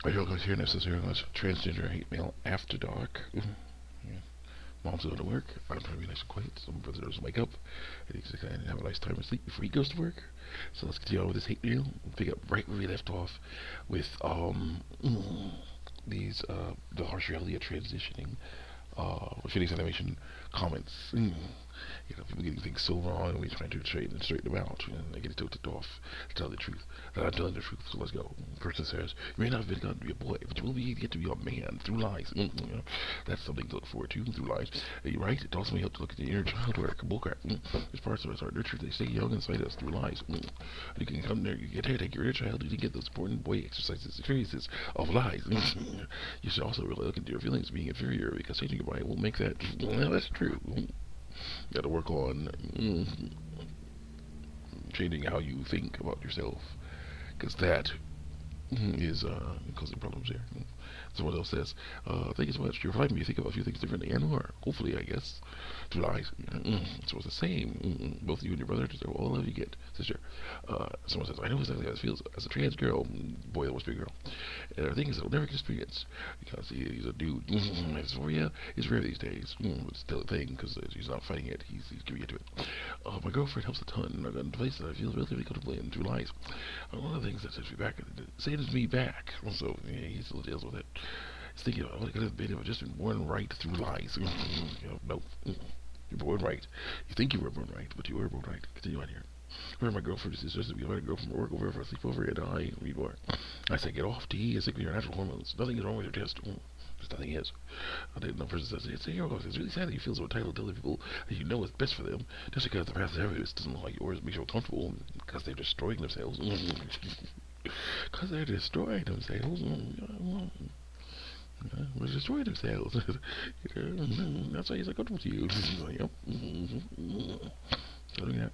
I feel like here necessary unless transgender hate mail after dark. Yeah. Mom's going to work. I'm trying to be nice and quiet. Some brother doesn't wake up. I think he's going to have a nice time of sleep before he goes to work. So let's continue on with this hate mail. We'll pick up right where we left off with these the harsh reality of transitioning. Phoenix animation comments. People getting things so wrong, and we're trying to straighten them out, and they get tilted off to tell the truth. They're not telling the truth, so let's go. Person says, you may not have been gotten to be a boy, but you will be get to be a man through lies. That's something to look forward to through lies. You're right. It also may help to look at the inner child work. Bullcrap. There's parts of us are nurtured. They stay young inside us through lies. You can come there. You get there, take your inner child. You can get those important boy exercises, experiences of lies. You should also really look into your feelings of being inferior, because changing your mind will make that. Well, that's true. You got to work on changing how you think about yourself, because that is causing problems here. Someone else says, thank you so much. You're reminding me to think about a few things differently and more. Hopefully, I guess. Two lies. So it's the same. Both you and your brother deserve all the love you get, sister. Someone says, I know exactly how this feels as a trans girl. Boy, that must be a girl. And the thing is, I'll never get experience because he's a dude. Dysphoria is rare these days. It's still a thing because he's not fighting it. He's giving into it. My girlfriend helps a ton. I've gotten to places that I feel relatively comfortable in through lies. One of the things that sends me back, sends me back. So yeah, he still deals with it. He's thinking about what it could have been if I'd just been born right through lies. No. You're born right. You think you were born right, but you were born right. Continue on here. Where my girlfriend is just we invited a girl from work over for a sleepover, and I read more. I say, get off, T. It's like your natural hormones. Nothing is wrong with your test. Just nothing is. The person says, it's really sad that you feel so entitled to tell people that you know what's best for them, just because the past habits doesn't look like yours makes you feel comfortable, because they're destroying themselves. Because they're destroying themselves. Will destroy themselves. That's why he's like, comfortable to you. Yep. So doing that.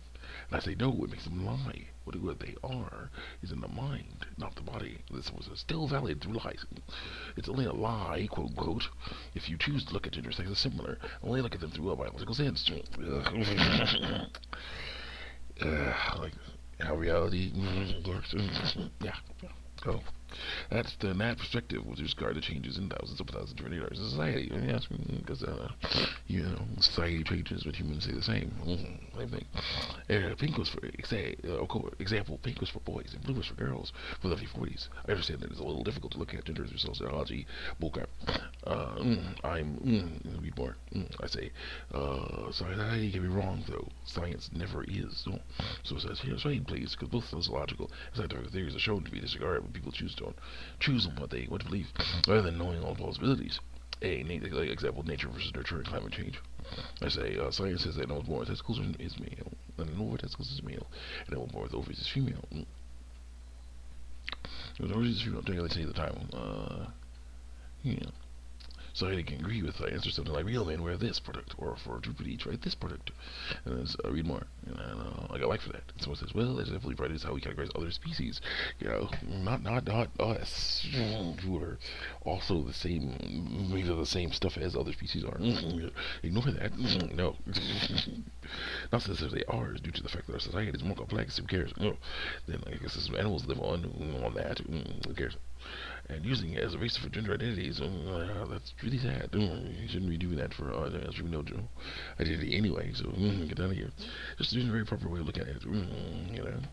And I say, no, it makes them lie. What they are is in the mind, not the body. This was still valid through lies. It's only a lie, quote unquote, if you choose to look at gender sex as similar. Only look at them through a biological sense. Like how reality works. Yeah. Oh. That's the that perspective with regard to changes in thousands of thousands of years in society. Yes, because society changes, but humans stay the same. Same thing. Pink was for example. Pink was for boys, and blue was for girls for the 40s. I understand that it's a little difficult to look at gender through sociology. Bullcrap. Read more. I say, society can be wrong though. Science never is. So it says here, explain please, because both sociological and scientific theories are shown to be disregarded when people choose on what they want to believe, rather than knowing all possibilities. Like example, nature versus nurture and climate change. I say, science says that no one's born with testicles is male, and no one with testicles is male, and no one born with ovaries is female. The ovaries is female, don't really say the time. Yeah. So I can agree with the answer something like real men wear this product, or for Jupiter try this product. And then read more. And I got like for that. And someone says, well, it's definitely right is how we categorize other species. Not us, who are also the same, made of the same stuff as other species are. Ignore that. No. Not necessarily ours, due to the fact that our society is more complex. Who cares? No. Then I guess animals live on that. Who cares? And using it as a basis for gender identities, that's really sad. You shouldn't be doing that for as we know identity anyway. So get out of here. Just doing a very proper way of looking at it.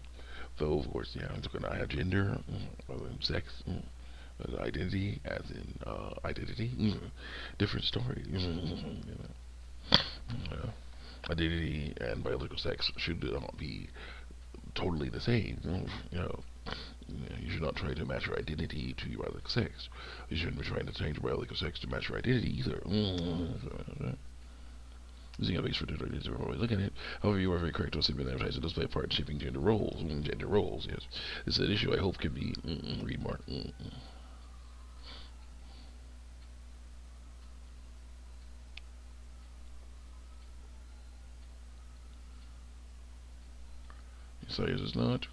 Though of course, yeah, I'm looking at gender, sex, identity, as in identity. Different story. Identity and biological sex should not be totally the same. You should not try to match your identity to your biological sex. You shouldn't be trying to change your biological sex to match your identity either. Using a base for gender identity, we're always looking at it. However, you are very correct to say that advertising does play a part in shaping gender roles. Gender roles, yes. This is an issue I hope can be read more. Science is not.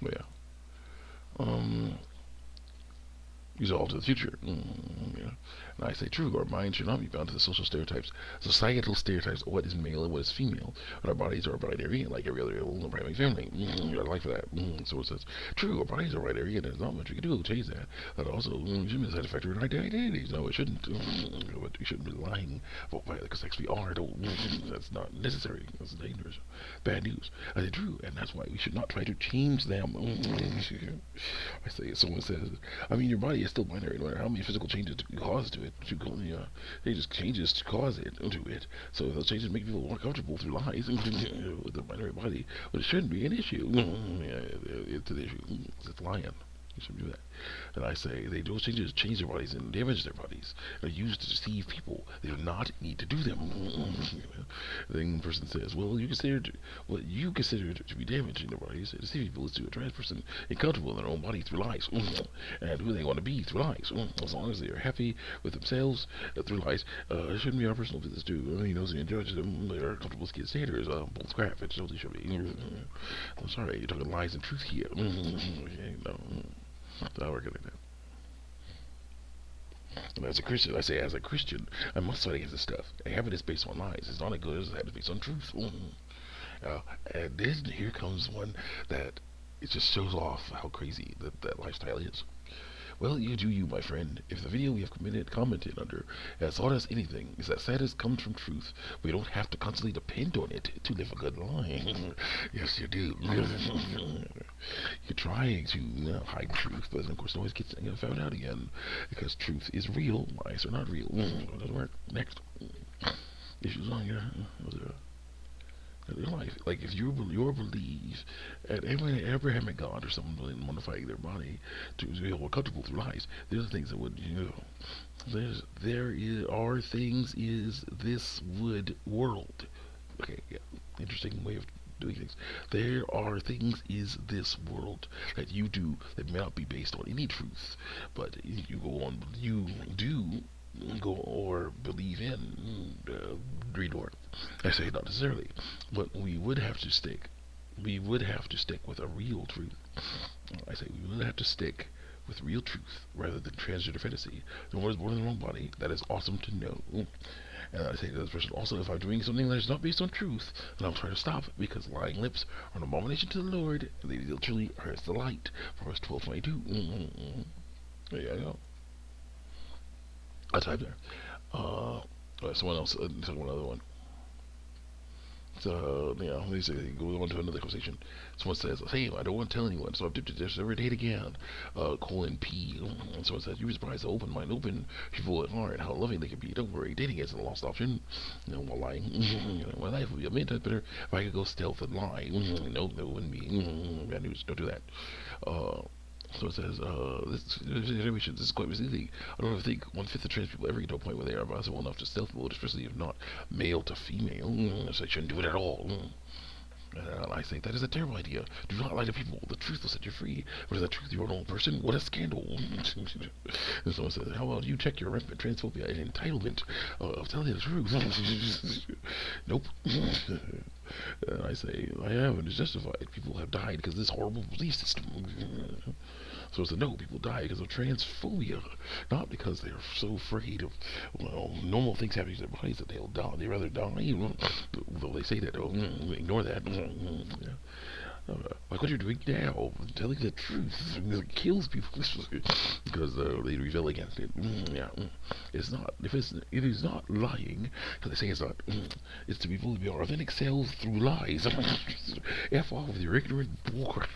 But yeah. resolve to the future. Yeah. And I say true, our minds should not be bound to the social stereotypes, societal stereotypes of what is male and what is female. And our bodies are binary, like every other primary family. I like that. So it says, true, our bodies are binary, and there's not much we can do to change that. But also, shouldn't that affect our identities? No, it shouldn't. But we shouldn't be lying about the sex we are. That's not necessary. That's dangerous. Bad news. I say true, and that's why we should not try to change them. I say, someone says, I mean, your body is still binary, no matter how many physical changes you cause to it. They just changes to cause it to it. So if those changes make people more comfortable through lies with the binary body, but it shouldn't be an issue. It's an issue. It's lying. You shouldn't do that. And I say they those changes change their bodies and damage their bodies. They're used to deceive people. They do not need to do them. Then the person says, well, what you consider to be damaging their bodies, deceiving people is to a trans person uncomfortable in their own body through lies, and who they want to be through lies. As long as they are happy with themselves through lies, it shouldn't be our personal business to. He knows and judge them. They are comfortable with kids' standards. Bull crap. It totally should be. I'm sorry, you're talking lies and truth here. Okay, no. I'll work at that. And as a Christian, I say, as a Christian, I must fight against this stuff. A habit is based on lies. It's not as good as a habit based on truth. And then here comes one that it just shows off how crazy that lifestyle is. Well, you do you, my friend. If the video we have commented under has taught us anything, is that sadness comes from truth. We don't have to constantly depend on it to live a good life. Yes, you do. You're trying to hide truth, but of course it always gets found out again. Because truth is real, lies are not real. It doesn't work. Next. Issues on your life. Like if you believe at Abrahamic God or someone modifying their body to be more comfortable through lies, there's things that would are things is this would world. Okay, yeah. Interesting way of doing things. There are things is this world that you do that may not be based on any truth, but you go on you do go or believe in read or I say not necessarily, but we would have to stick with a real truth. I say we would have to stick with real truth rather than transgender fantasy. No one is born in the wrong body. That is awesome to know. And I say to this person also, if I'm doing something that is not based on truth, then I'll try to stop it, because lying lips are an abomination to the Lord, and they literally hurts the light. Proverbs 12:22. There you go. I typed there. Someone else, another one. So, they say they go on to another conversation. Someone says, hey, I don't want to tell anyone, so I've dipped into this every date again. P. And someone says, you were surprised how open people are and how loving they can be. Don't worry, dating isn't a lost option. No more lying. My life would be a million times better if I could go stealth and lie. No, that wouldn't be. Bad news, don't do that. So it says, this is quite misleading. I don't ever think 1/5 of trans people ever get to a point where they are possible enough to stealth mode, especially if not male to female. So they shouldn't do it at all. And I think that is a terrible idea. Do not lie to people. The truth will set you free. What is the truth? You're an old person? What a scandal. And someone says, how about you check your rampant transphobia and entitlement of telling the truth? Nope. And I say, I haven't. It's justified. People have died because of this horrible belief system. So it's no, people die because of transphobia, not because they're so afraid of normal things happening to their bodies that they'll die. They rather die, though they say that. Ignore that. Like what you're doing now, telling the truth, it kills people because they rebel against it. It's not. It is not lying, because they say it's not. It's to be able to be our authentic selves through lies. F off with your ignorant bullcrap.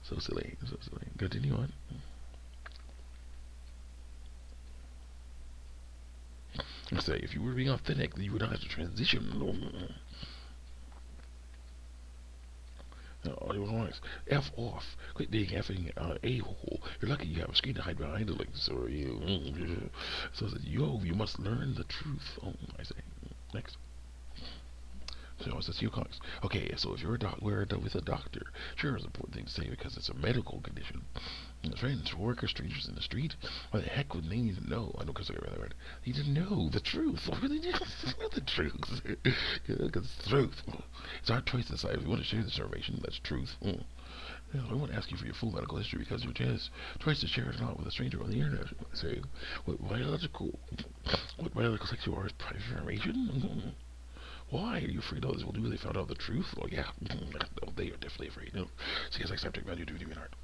So silly. Continue on. I say, if you were being authentic, then you would not have to transition. F off. Quit being effing a-hole. You're lucky you have a screen to hide behind it like this, or you. So I said, you must learn the truth. I say. Next. So it's a comics. Okay, so if you're with a doctor, sure, it's an important thing to say because it's a medical condition. Friends, workers, strangers in the street, why the heck would they even know? I don't consider that word. They didn't know the truth. What really did the truth? Because it's the truth. It's our choice to decide if we want to share this information. That's truth. You know, I won't ask you for your full medical history because your choice to share it or not with a stranger on the internet. Say, what biological sex you are is private information? Why are you afraid others will do when they found out the truth? Well, yeah, they are definitely afraid. You know, see, as I start talking about you, do you mean art?